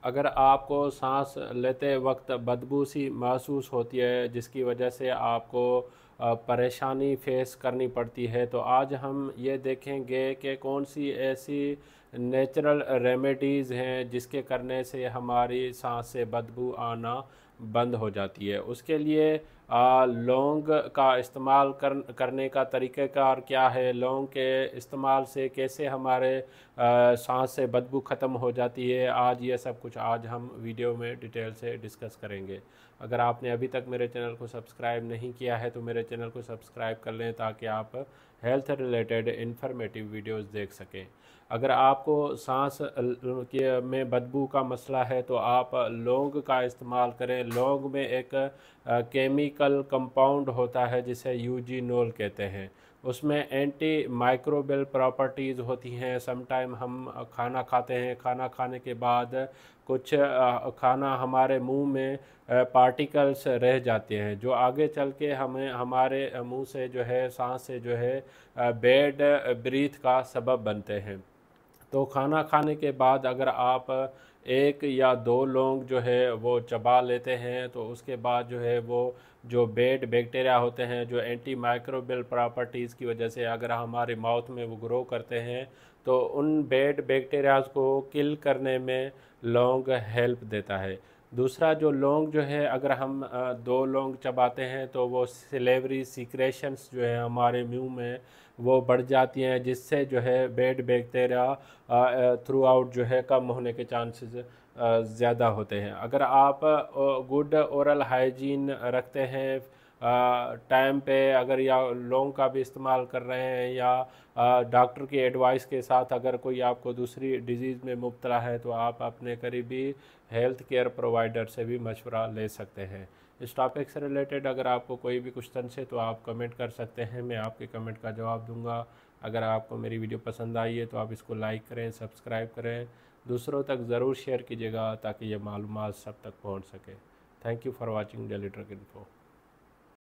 अगर आपको सांस लेते वक्त बदबू सी महसूस होती है जिसकी वजह से आपको परेशानी फेस करनी पड़ती है, तो आज हम ये देखेंगे कि कौन सी ऐसी नेचुरल रेमेडीज़ हैं जिसके करने से हमारी सांस से बदबू आना बंद हो जाती है। उसके लिए लौंग का इस्तेमाल करने का तरीक़ेकार क्या है, लौंग के इस्तेमाल से कैसे हमारे सांस से बदबू ख़त्म हो जाती है, आज ये सब कुछ आज हम वीडियो में डिटेल से डिस्कस करेंगे। अगर आपने अभी तक मेरे चैनल को सब्सक्राइब नहीं किया है तो मेरे चैनल को सब्सक्राइब कर लें ताकि आप हेल्थ रिलेटेड इन्फॉर्मेटिव वीडियोस देख सकें। अगर आपको सांस के में बदबू का मसला है तो आप लौंग का इस्तेमाल करें। लौंग में एक केमिकल कंपाउंड होता है जिसे यूजीनोल कहते हैं। उसमें एंटी माइक्रोबियल प्रॉपर्टीज़ होती हैं। समटाइम हम खाना खाते हैं, खाना खाने के बाद कुछ खाना हमारे मुंह में पार्टिकल्स रह जाते हैं जो आगे चल के हमें हमारे मुंह से जो है सांस से जो है बैड ब्रीथ का सबब बनते हैं। तो खाना खाने के बाद अगर आप एक या दो लौंग जो है वो चबा लेते हैं तो उसके बाद जो है वो जो बैड बैक्टीरिया होते हैं जो एंटी माइक्रोबियल प्रॉपर्टीज़ की वजह से अगर हमारे माउथ में वो ग्रो करते हैं तो उन बैड बैक्टीरियाज को किल करने में लौंग हेल्प देता है। दूसरा जो लौंग जो है अगर हम दो लौंग चबाते हैं तो वो सिलेवरी सीक्रेशंस जो है हमारे मुंह में वो बढ़ जाती हैं जिससे जो है बैड बैक्टीरिया थ्रू आउट जो है कम होने के चांसेस ज़्यादा होते हैं। अगर आप गुड ओरल हाइजीन रखते हैं टाइम पे, अगर या लौंग का भी इस्तेमाल कर रहे हैं या डॉक्टर की एडवाइस के साथ अगर कोई आपको दूसरी डिजीज़ में मुब्तला है तो आप अपने करीबी हेल्थ केयर प्रोवाइडर से भी मशवरा ले सकते हैं। इस टॉपिक से रिलेटेड अगर आपको कोई भी क्वेश्चन है तो आप कमेंट कर सकते हैं, मैं आपके कमेंट का जवाब दूंगा। अगर आपको मेरी वीडियो पसंद आई है तो आप इसको लाइक करें, सब्सक्राइब करें, दूसरों तक ज़रूर शेयर कीजिएगा ताकि ये मालूमात सब तक पहुंच सके। Thank you for watching daily truck info.